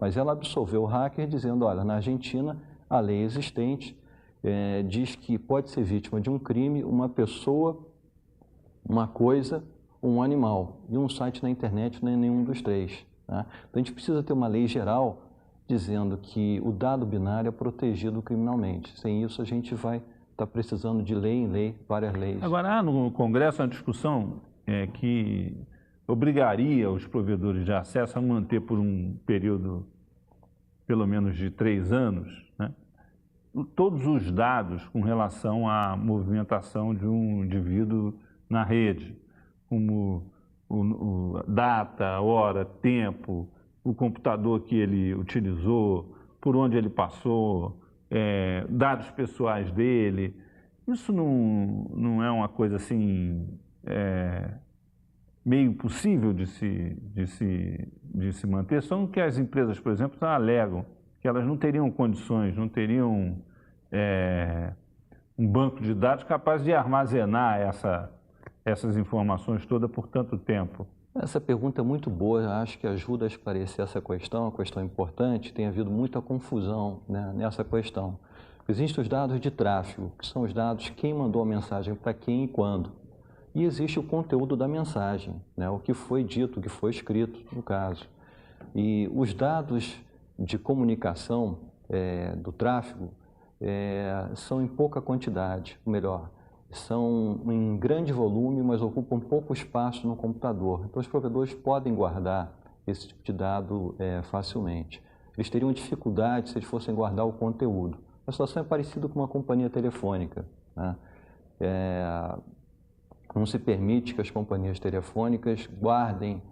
Mas ela absolveu o hacker dizendo, olha, na Argentina, a lei existente diz que pode ser vítima de um crime uma pessoa, uma coisa, um animal. E um site na internet não é nenhum dos três. Tá? Então a gente precisa ter uma lei geral dizendo que o dado binário é protegido criminalmente. Sem isso a gente vai estar precisando de lei em lei, várias leis. Agora, há no Congresso uma discussão que obrigaria os provedores de acesso a manter por um período pelo menos de 3 anos, né, todos os dados com relação à movimentação de um indivíduo na rede, como data, hora, tempo, o computador que ele utilizou, por onde ele passou, dados pessoais dele. Isso não é uma coisa assim meio impossível de se manter? São que as empresas, por exemplo, alegam que elas não teriam condições, não teriam um banco de dados capaz de armazenar essas informações todas por tanto tempo. Essa pergunta é muito boa, acho que ajuda a esclarecer essa questão, uma questão importante. Tem havido muita confusão, né, nessa questão. Existem os dados de tráfego, que são os dados quem mandou a mensagem para quem e quando. E existe o conteúdo da mensagem, né, o que foi dito, o que foi escrito, no caso. E os dados de comunicação do tráfego são em pouca quantidade, ou melhor, são em grande volume, mas ocupam pouco espaço no computador. Então, os provedores podem guardar esse tipo de dado facilmente. Eles teriam dificuldade se eles fossem guardar o conteúdo. A situação é parecida com uma companhia telefônica, né? Não se permite que as companhias telefônicas guardem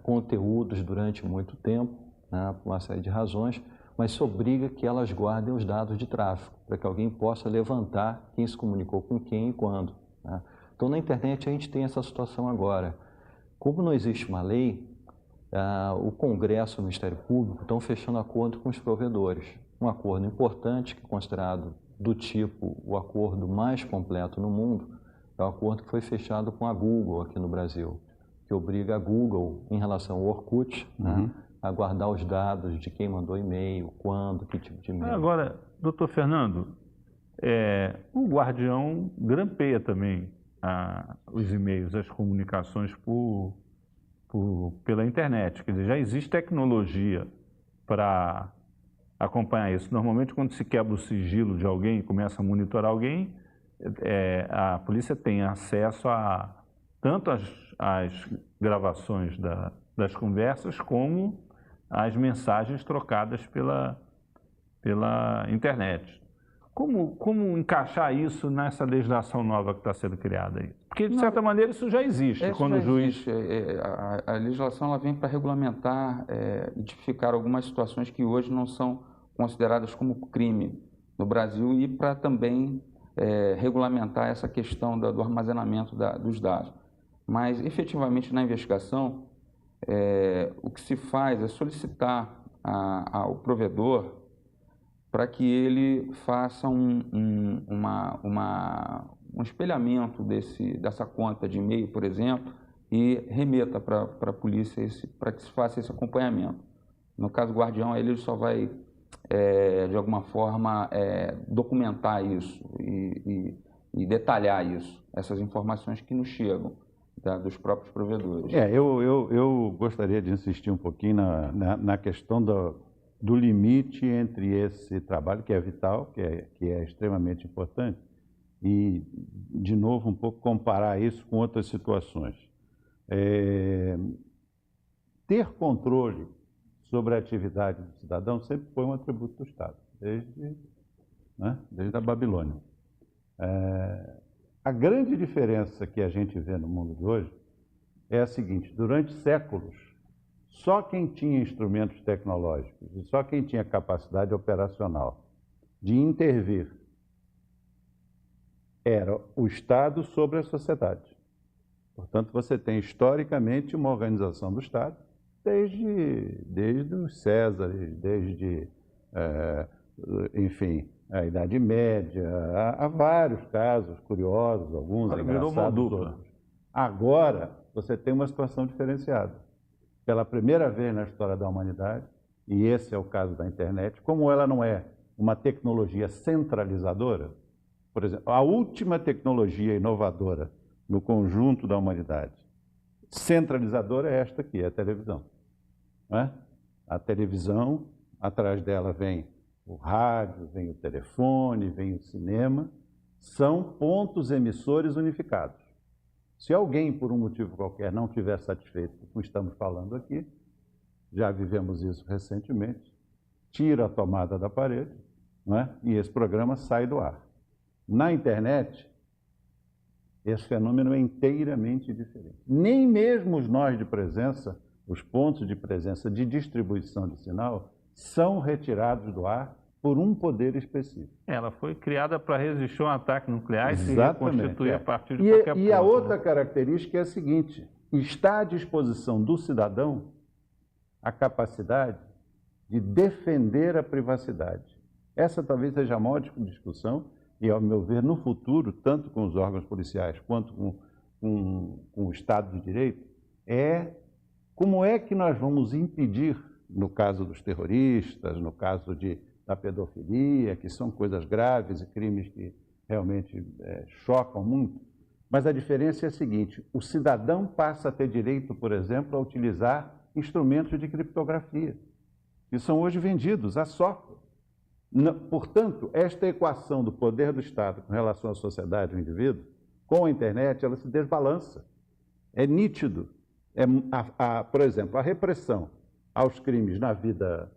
conteúdos durante muito tempo, né, por uma série de razões, mas se obriga que elas guardem os dados de tráfego, para que alguém possa levantar quem se comunicou com quem e quando. Né? Então, na internet, a gente tem essa situação agora. Como não existe uma lei, o Congresso e o Ministério Público estão fechando acordo com os provedores. Um acordo importante, que é considerado do tipo o acordo mais completo no mundo, é o acordo que foi fechado com a Google aqui no Brasil, que obriga a Google, em relação ao Orkut, né, a guardar os dados de quem mandou e-mail, quando, que tipo de e-mail. Agora, doutor Fernando, o Guardião grampeia também os e-mails, as comunicações pela internet. Quer dizer, já existe tecnologia para acompanhar isso. Normalmente, quando se quebra o sigilo de alguém e começa a monitorar alguém, a polícia tem acesso a tanto as gravações das conversas como as mensagens trocadas pela internet. Como encaixar isso nessa legislação nova que está sendo criada aí? Porque, de certa maneira, isso já existe. Quando o juiz... A legislação ela vem para regulamentar e tipificar algumas situações que hoje não são consideradas como crime no Brasil e para também regulamentar essa questão do armazenamento dos dados. Mas, efetivamente, na investigação, o que se faz é solicitar ao provedor para que ele faça um espelhamento dessa conta de e-mail, por exemplo, e remeta para a polícia para que se faça esse acompanhamento. No caso do Guardião, ele só vai, de alguma forma, documentar isso e detalhar isso, essas informações que nos chegam dos próprios provedores. Eu gostaria de insistir um pouquinho na questão do limite entre esse trabalho, que é vital, que é extremamente importante, e, de novo, um pouco comparar isso com outras situações. Ter controle sobre a atividade do cidadão sempre foi um atributo do Estado, desde a Babilônia. A grande diferença que a gente vê no mundo de hoje é a seguinte: durante séculos, só quem tinha instrumentos tecnológicos e só quem tinha capacidade operacional de intervir era o Estado sobre a sociedade. Portanto, você tem historicamente uma organização do Estado desde os Césares, enfim, a Idade Média. Há vários casos curiosos, alguns engraçados, outros. Agora, você tem uma situação diferenciada. Pela primeira vez na história da humanidade, e esse é o caso da internet, como ela não é uma tecnologia centralizadora, por exemplo, a última tecnologia inovadora no conjunto da humanidade, centralizadora é esta aqui, é a televisão. Não é? A televisão, atrás dela vem o rádio, vem o telefone, vem o cinema, são pontos emissores unificados. Se alguém, por um motivo qualquer, não estiver satisfeito com o que estamos falando aqui, já vivemos isso recentemente, tira a tomada da parede, não é? E esse programa sai do ar. Na internet, esse fenômeno é inteiramente diferente. Nem mesmo os nós de presença, os pontos de presença de distribuição de sinal, são retirados do ar por um poder específico. Ela foi criada para resistir a um ataque nuclear e se Exatamente, reconstituir a partir de qualquer ponto. E a outra característica é a seguinte: está à disposição do cidadão a capacidade de defender a privacidade. Essa talvez seja a maior discussão, e, ao meu ver, no futuro, tanto com os órgãos policiais quanto com o Estado de Direito, é como é que nós vamos impedir, no caso dos terroristas, no caso da pedofilia, que são coisas graves e crimes que realmente chocam muito, mas a diferença é a seguinte: o cidadão passa a ter direito, por exemplo, a utilizar instrumentos de criptografia, que são hoje vendidos a software. Portanto, esta equação do poder do Estado com relação à sociedade e ao indivíduo, com a internet, ela se desbalança. É nítido. Por exemplo, a repressão aos crimes na vida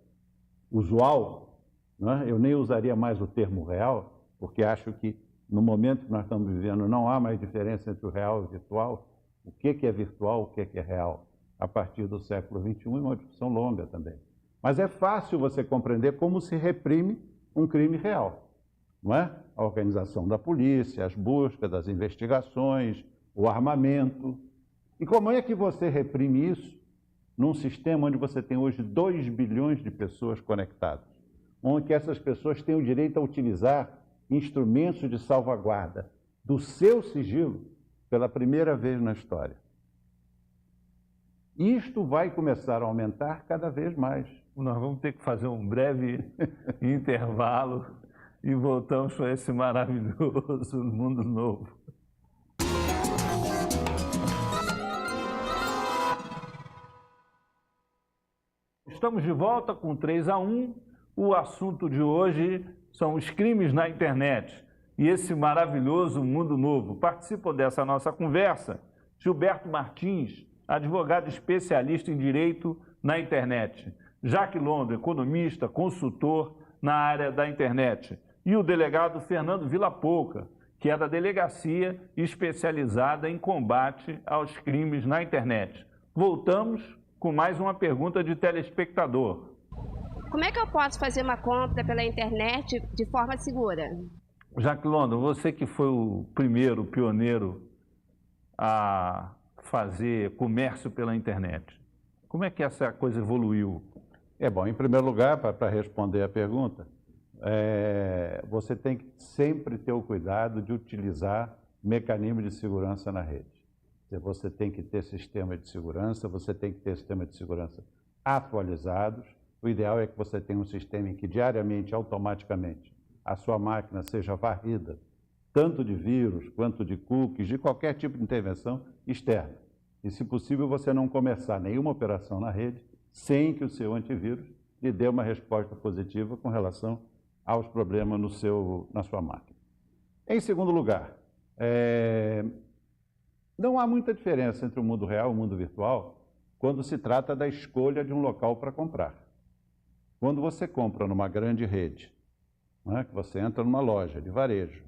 usual, né? Eu nem usaria mais o termo real, porque acho que no momento que nós estamos vivendo não há mais diferença entre o real e o virtual. O que é virtual, o que é real? A partir do século XXI, é uma discussão longa também. Mas é fácil você compreender como se reprime um crime real, não é? A organização da polícia, as buscas, as investigações, o armamento. E como é que você reprime isso num sistema onde você tem hoje 2 bilhões de pessoas conectadas, onde essas pessoas têm o direito a utilizar instrumentos de salvaguarda do seu sigilo pela primeira vez na história? Isto vai começar a aumentar cada vez mais. Nós vamos ter que fazer um breve intervalo e voltamos para esse maravilhoso mundo novo. Estamos de volta com 3-1. O assunto de hoje são os crimes na internet e esse maravilhoso mundo novo. Participam dessa nossa conversa Gilberto Martins, advogado especialista em direito na internet; Jacques Londo, economista, consultor na área da internet; e o delegado Fernando Villapouca, que é da delegacia especializada em combate aos crimes na internet. Voltamos com mais uma pergunta de telespectador. Como é que eu posso fazer uma compra pela internet de forma segura? Jacques Londo, você que foi o primeiro, pioneiro a fazer comércio pela internet, como é que essa coisa evoluiu? Bom, em primeiro lugar, para responder a pergunta, você tem que sempre ter o cuidado de utilizar mecanismos de segurança na rede. Você tem que ter sistema de segurança, você tem que ter sistema de segurança atualizados. O ideal é que você tenha um sistema em que diariamente, automaticamente, a sua máquina seja varrida, tanto de vírus quanto de cookies, de qualquer tipo de intervenção externa. E, se possível, você não começar nenhuma operação na rede sem que o seu antivírus lhe dê uma resposta positiva com relação aos problemas na sua máquina. Em segundo lugar, não há muita diferença entre o mundo real e o mundo virtual quando se trata da escolha de um local para comprar. Quando você compra numa grande rede, não é? Que você entra numa loja de varejo,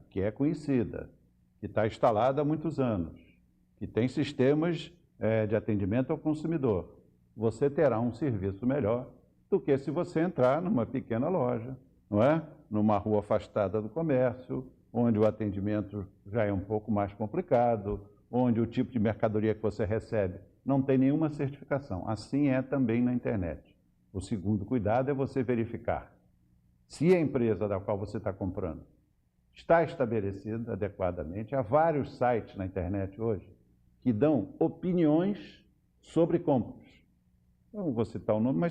que é conhecida, que está instalada há muitos anos, que tem sistemas de atendimento ao consumidor, você terá um serviço melhor do que se você entrar numa pequena loja, não é? Numa rua afastada do comércio, onde o atendimento já é um pouco mais complicado, onde o tipo de mercadoria que você recebe não tem nenhuma certificação. Assim é também na internet. O segundo cuidado é você verificar se a empresa da qual você está comprando está estabelecida adequadamente. Há vários sites na internet hoje que dão opiniões sobre compras. eu não vou citar o nome, mas